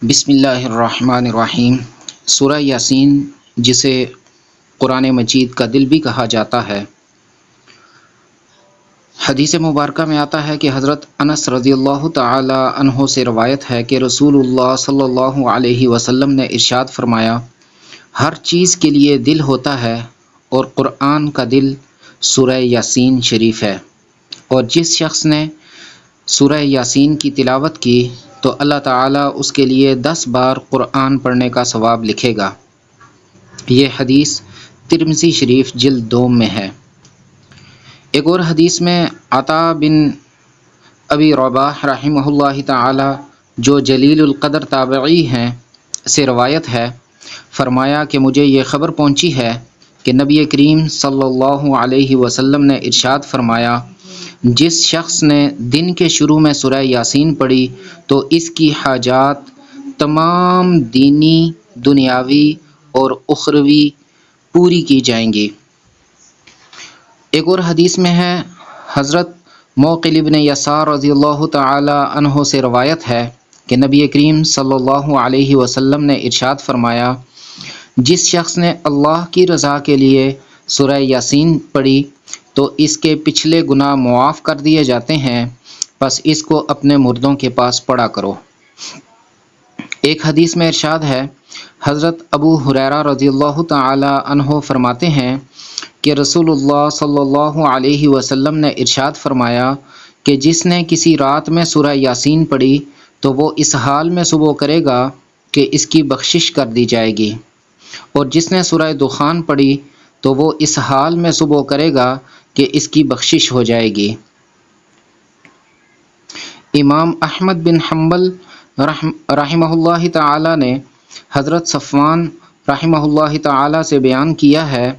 بسم اللہ الرحمن الرحیم۔ سورہ یاسین، جسے قرآن مجید کا دل بھی کہا جاتا ہے، حدیث مبارکہ میں آتا ہے کہ حضرت انس رضی اللہ تعالی عنہ سے روایت ہے کہ رسول اللہ صلی اللہ علیہ وسلم نے ارشاد فرمایا، ہر چیز کے لیے دل ہوتا ہے اور قرآن کا دل سورہ یاسین شریف ہے، اور جس شخص نے سورہ یاسین کی تلاوت کی تو اللہ تعالیٰ اس کے لیے 10 بار قرآن پڑھنے کا ثواب لکھے گا۔ یہ حدیث ترمذی شریف جلد 2 میں ہے۔ ایک اور حدیث میں عطا بن ابی رباح رحمہ اللہ تعالی، جو جلیل القدر تابعی ہیں، سے روایت ہے، فرمایا کہ مجھے یہ خبر پہنچی ہے کہ نبی کریم صلی اللہ علیہ وسلم نے ارشاد فرمایا، جس شخص نے دن کے شروع میں سورہ یاسین پڑھی تو اس کی حاجات تمام دینی، دنیاوی اور اخروی پوری کی جائیں گی۔ ایک اور حدیث میں ہے، حضرت موقل ابن یسار رضی اللہ تعالی عنہ سے روایت ہے کہ نبی کریم صلی اللہ علیہ وسلم نے ارشاد فرمایا، جس شخص نے اللہ کی رضا کے لیے سورہ یاسین پڑھی تو اس کے پچھلے گناہ معاف کر دیے جاتے ہیں، پس اس کو اپنے مردوں کے پاس پڑھا کرو۔ ایک حدیث میں ارشاد ہے، حضرت ابو ہریرہ رضی اللہ تعالی عنہ فرماتے ہیں کہ رسول اللہ صلی اللہ علیہ وسلم نے ارشاد فرمایا کہ جس نے کسی رات میں سورہ یاسین پڑھی تو وہ اس حال میں صبح کرے گا کہ اس کی بخشش کر دی جائے گی، اور جس نے سورہ دخان پڑھی تو وہ اس حال میں صبح کرے گا کہ اس کی بخشش ہو جائے گی۔ امام احمد بن حنبل رحمہ اللہ تعالی نے حضرت صفوان رحمہ اللہ تعالی سے بیان کیا ہے،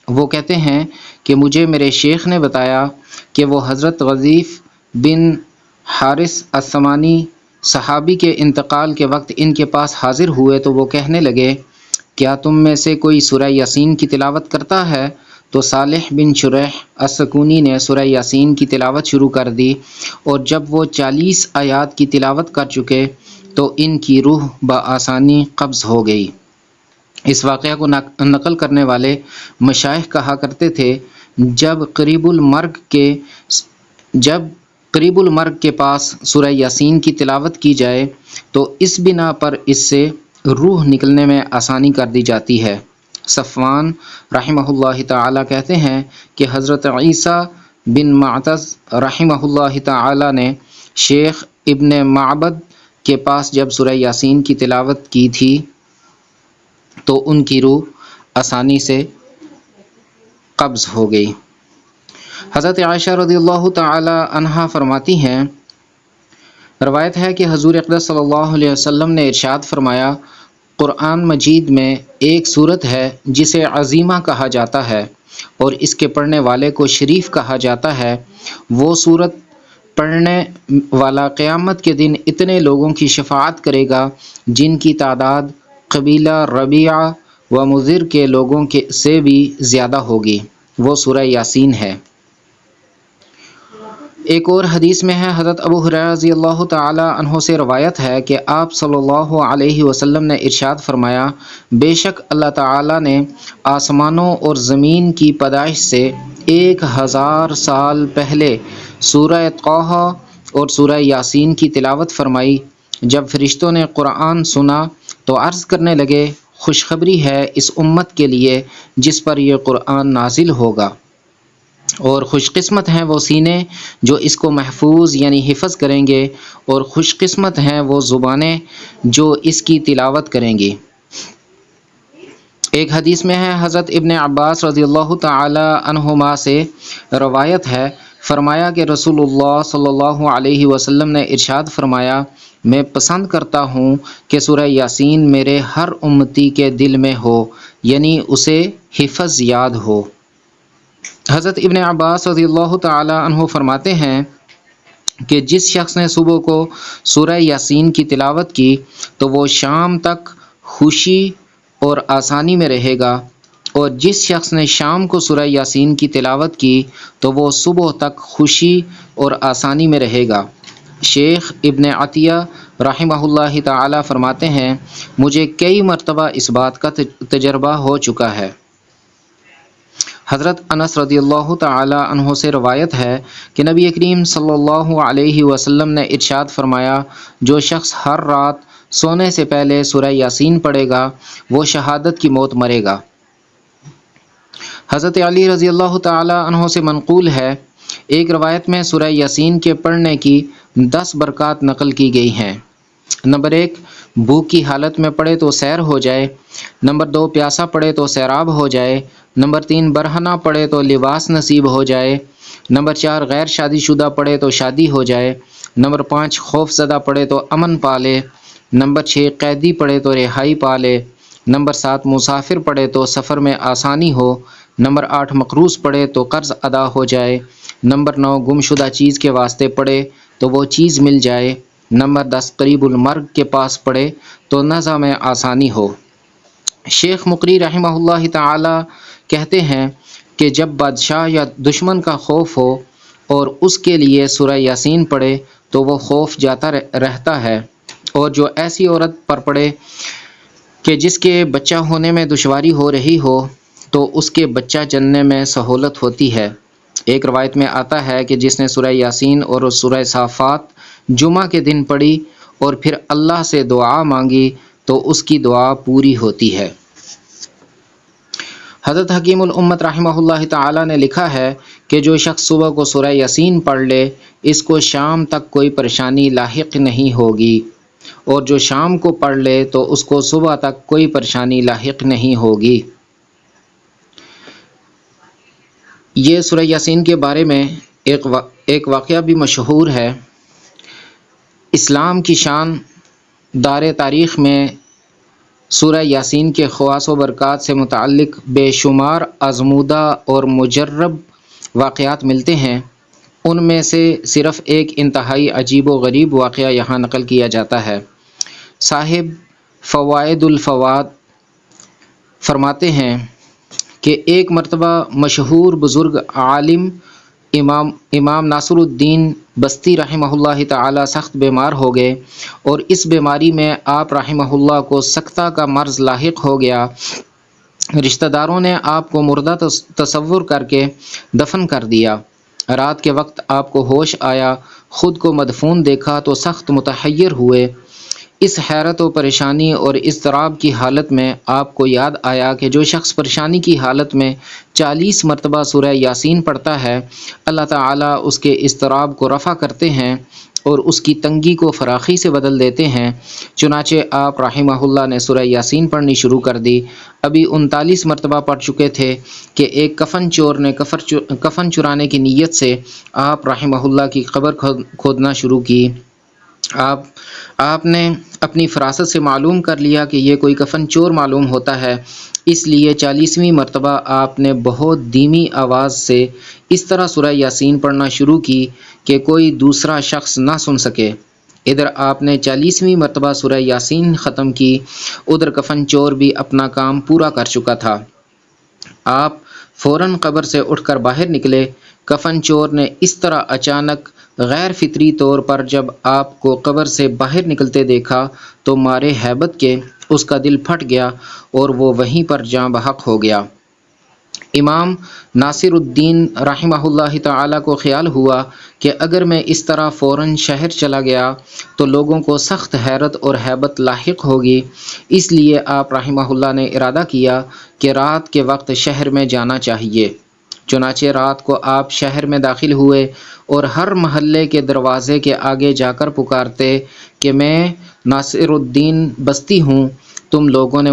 وہ کہتے ہیں کہ مجھے میرے شیخ نے بتایا کہ وہ حضرت غضیف بن حارث السمانی صحابی کے انتقال کے وقت ان کے پاس حاضر ہوئے تو وہ کہنے لگے، کیا تم میں سے کوئی سورہ یاسین کی تلاوت کرتا ہے؟ تو صالح بن شریح السکونی نے سورہ یاسین کی تلاوت شروع کر دی، اور جب وہ 40 آیات کی تلاوت کر چکے تو ان کی روح بآسانی قبض ہو گئی۔ اس واقعہ کو نقل کرنے والے مشائخ کہا کرتے تھے، جب قریب المرگ کے پاس سورہ یاسین کی تلاوت کی جائے تو اس بنا پر اس سے روح نکلنے میں آسانی کر دی جاتی ہے۔ صفوان رحمہ اللہ تعالی کہتے ہیں کہ حضرت عیسیٰ بن معتز رحمہ اللہ تعالی نے شیخ ابن معبد کے پاس جب سورہ یاسین کی تلاوت کی تھی تو ان کی روح آسانی سے قبض ہو گئی۔ حضرت عائشہ رضی اللہ تعالی عنہا فرماتی ہیں، روایت ہے کہ حضور اقدس صلی اللہ علیہ وسلم نے ارشاد فرمایا، قرآن مجید میں ایک سورت ہے جسے عظیمہ کہا جاتا ہے اور اس کے پڑھنے والے کو شریف کہا جاتا ہے۔ وہ سورت پڑھنے والا قیامت کے دن اتنے لوگوں کی شفاعت کرے گا جن کی تعداد قبیلہ ربیعہ و مضر کے لوگوں سے بھی زیادہ ہوگی۔ وہ سورہ یاسین ہے۔ ایک اور حدیث میں ہے، حضرت ابو ہریرہ رضی اللہ تعالی عنہ سے روایت ہے کہ آپ صلی اللہ علیہ وسلم نے ارشاد فرمایا، بے شک اللہ تعالی نے آسمانوں اور زمین کی پیدائش سے 1000 سال پہلے سورہ طٰہٰ اور سورہ یاسین کی تلاوت فرمائی۔ جب فرشتوں نے قرآن سنا تو عرض کرنے لگے، خوشخبری ہے اس امت کے لیے جس پر یہ قرآن نازل ہوگا، اور خوش قسمت ہیں وہ سینے جو اس کو محفوظ یعنی حفظ کریں گے، اور خوش قسمت ہیں وہ زبانیں جو اس کی تلاوت کریں گی۔ ایک حدیث میں ہے، حضرت ابن عباس رضی اللہ تعالی عنہما سے روایت ہے، فرمایا کہ رسول اللہ صلی اللہ علیہ وسلم نے ارشاد فرمایا، میں پسند کرتا ہوں کہ سورہ یاسین میرے ہر امتی کے دل میں ہو، یعنی اسے حفظ یاد ہو۔ حضرت ابن عباس رضی اللہ تعالی عنہ فرماتے ہیں کہ جس شخص نے صبح کو سورہ یاسین کی تلاوت کی تو وہ شام تک خوشی اور آسانی میں رہے گا، اور جس شخص نے شام کو سورہ یاسین کی تلاوت کی تو وہ صبح تک خوشی اور آسانی میں رہے گا۔ شیخ ابن عطیہ رحمہ اللہ تعالی فرماتے ہیں مجھے کئی مرتبہ اس بات کا تجربہ ہو چکا ہے۔ حضرت انس رضی اللہ تعالی عنہ سے روایت ہے کہ نبی کریم صلی اللہ علیہ وسلم نے ارشاد فرمایا جو شخص ہر رات سونے سے پہلے سورہ یاسین پڑھے گا وہ شہادت کی موت مرے گا۔ حضرت علی رضی اللہ تعالی عنہ سے منقول ہے ایک روایت میں سورہ یاسین کے پڑھنے کی 10 برکات نقل کی گئی ہیں۔ نمبر 1 بھوک کی حالت میں پڑھے تو سیر ہو جائے۔ نمبر 2 پیاسا پڑھے تو سیراب ہو جائے۔ نمبر 3 برہنہ پڑھے تو لباس نصیب ہو جائے۔ نمبر 4 غیر شادی شدہ پڑھے تو شادی ہو جائے۔ نمبر 5 خوف زدہ پڑھے تو امن پالے۔ نمبر 6 قیدی پڑھے تو رہائی پالے۔ نمبر 7 مسافر پڑھے تو سفر میں آسانی ہو۔ نمبر 8 مقروض پڑھے تو قرض ادا ہو جائے۔ نمبر 9 گمشدہ چیز کے واسطے پڑھے تو وہ چیز مل جائے۔ نمبر 10 قریب المرگ کے پاس پڑھے تو نزع میں آسانی ہو۔ شیخ مقری رحمہ اللہ تعالی کہتے ہیں کہ جب بادشاہ یا دشمن کا خوف ہو اور اس کے لیے سورہ یاسین پڑھے تو وہ خوف جاتا رہتا ہے، اور جو ایسی عورت پر پڑھے کہ جس کے بچہ ہونے میں دشواری ہو رہی ہو تو اس کے بچہ جننے میں سہولت ہوتی ہے۔ ایک روایت میں آتا ہے کہ جس نے سورہ یاسین اور سورہ صافات جمعہ کے دن پڑھی اور پھر اللہ سے دعا مانگی تو اس کی دعا پوری ہوتی ہے۔ حضرت حکیم الامت رحمہ اللہ تعالی نے لکھا ہے کہ جو شخص صبح کو سورہ یاسین پڑھ لے اس کو شام تک کوئی پریشانی لاحق نہیں ہوگی، اور جو شام کو پڑھ لے تو اس کو صبح تک کوئی پریشانی لاحق نہیں ہوگی۔ یہ سورہ یاسین کے بارے میں ایک واقعہ بھی مشہور ہے۔ اسلام کی شان دار تاریخ میں سورہ یاسین کے خواص و برکات سے متعلق بے شمار آزمودہ اور مجرب واقعات ملتے ہیں۔ ان میں سے صرف ایک انتہائی عجیب و غریب واقعہ یہاں نقل کیا جاتا ہے۔ صاحب فوائد الفواد فرماتے ہیں کہ ایک مرتبہ مشہور بزرگ عالم امام ناصر الدین بستی رحمہ اللہ تعالی سخت بیمار ہو گئے، اور اس بیماری میں آپ رحمہ اللہ کو سکتہ کا مرض لاحق ہو گیا۔ رشتہ داروں نے آپ کو مردہ تصور کر کے دفن کر دیا۔ رات کے وقت آپ کو ہوش آیا، خود کو مدفون دیکھا تو سخت متحیر ہوئے۔ اس حیرت و پریشانی اور اضطراب کی حالت میں آپ کو یاد آیا کہ جو شخص پریشانی کی حالت میں 40 مرتبہ سورہ یاسین پڑھتا ہے اللہ تعالیٰ اس کے اضطراب کو رفع کرتے ہیں اور اس کی تنگی کو فراخی سے بدل دیتے ہیں۔ چنانچہ آپ رحمہ اللہ نے سورہ یاسین پڑھنی شروع کر دی۔ ابھی 39 مرتبہ پڑھ چکے تھے کہ ایک کفن چور نے کفن چرانے کی نیت سے آپ رحمہ اللہ کی قبر کھودنا شروع کی۔ آپ نے اپنی فراست سے معلوم کر لیا کہ یہ کوئی کفن چور معلوم ہوتا ہے، اس لیے 40ویں مرتبہ آپ نے بہت دھیمی آواز سے اس طرح سورہ یاسین پڑھنا شروع کی کہ کوئی دوسرا شخص نہ سن سکے۔ ادھر آپ نے 40ویں مرتبہ سورہ یاسین ختم کی، ادھر کفن چور بھی اپنا کام پورا کر چکا تھا۔ آپ فوراً قبر سے اٹھ کر باہر نکلے۔ کفن چور نے اس طرح اچانک غیر فطری طور پر جب آپ کو قبر سے باہر نکلتے دیکھا تو مارے ہیبت کے اس کا دل پھٹ گیا اور وہ وہیں پر جاں بحق ہو گیا۔ امام ناصر الدین رحمہ اللہ تعالی کو خیال ہوا کہ اگر میں اس طرح فوراً شہر چلا گیا تو لوگوں کو سخت حیرت اور ہیبت لاحق ہوگی، اس لیے آپ رحمہ اللہ نے ارادہ کیا کہ رات کے وقت شہر میں جانا چاہیے۔ چنانچہ رات کو آپ شہر میں داخل ہوئے اور ہر محلے کے دروازے کے آگے جا کر پکارتے کہ میں ناصر الدین بستی ہوں، تم لوگوں نے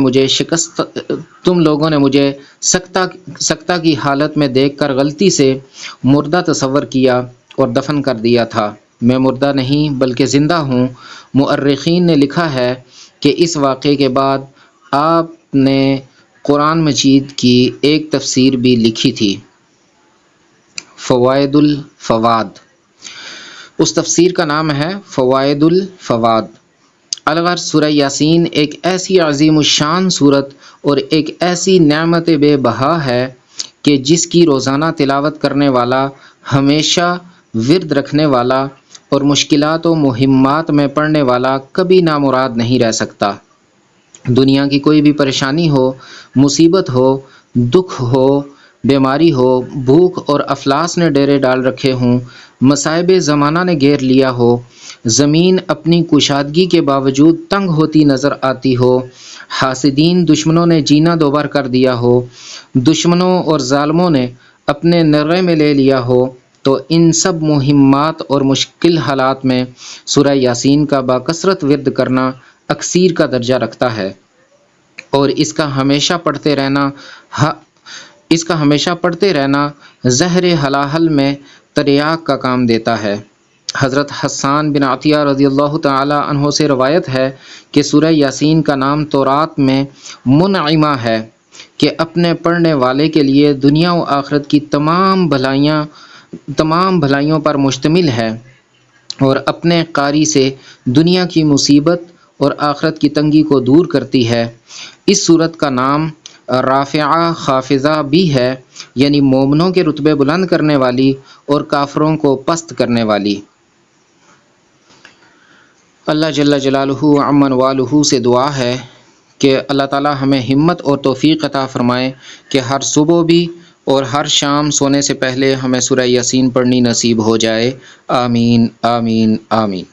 مجھے سکتہ کی حالت میں دیکھ کر غلطی سے مردہ تصور کیا اور دفن کر دیا تھا۔ میں مردہ نہیں بلکہ زندہ ہوں۔ مؤرخین نے لکھا ہے کہ اس واقعے کے بعد آپ نے قرآن مجید کی ایک تفسیر بھی لکھی تھی، فوائد الفواد۔ اس تفسیر کا نام ہے فوائد الفواد۔ الغرض سورہ یاسین ایک ایسی عظیم الشان صورت اور ایک ایسی نعمت بے بہا ہے کہ جس کی روزانہ تلاوت کرنے والا، ہمیشہ ورد رکھنے والا اور مشکلات و مہمات میں پڑھنے والا کبھی نامراد نہیں رہ سکتا۔ دنیا کی کوئی بھی پریشانی ہو، مصیبت ہو، دکھ ہو، بیماری ہو، بھوک اور افلاس نے ڈیرے ڈال رکھے ہوں، مصائب زمانہ نے گھیر لیا ہو، زمین اپنی کشادگی کے باوجود تنگ ہوتی نظر آتی ہو، حاسدین دشمنوں نے جینا دوبار کر دیا ہو، دشمنوں اور ظالموں نے اپنے نرغے میں لے لیا ہو، تو ان سب مہمات اور مشکل حالات میں سورہ یاسین کا باکثرت ورد کرنا اکثیر کا درجہ رکھتا ہے، اور اس کا ہمیشہ پڑھتے رہنا زہر ہلاہل میں تریاق کا کام دیتا ہے۔ حضرت حسان بن عطیہ رضی اللہ تعالی عنہ سے روایت ہے کہ سورہ یاسین کا نام تورات میں منعمہ ہے کہ اپنے پڑھنے والے کے لیے دنیا و آخرت کی تمام بھلائیوں پر مشتمل ہے، اور اپنے قاری سے دنیا کی مصیبت اور آخرت کی تنگی کو دور کرتی ہے۔ اس سورت کا نام رافعہ خافضہ بھی ہے، یعنی مومنوں کے رتبے بلند کرنے والی اور کافروں کو پست کرنے والی۔ اللہ جل جلالہ عمن والہ سے دعا ہے کہ اللہ تعالی ہمیں ہمت اور توفیق عطا فرمائے کہ ہر صبح بھی اور ہر شام سونے سے پہلے ہمیں سورہ یاسین پڑھنی نصیب ہو جائے۔ آمین آمین آمین۔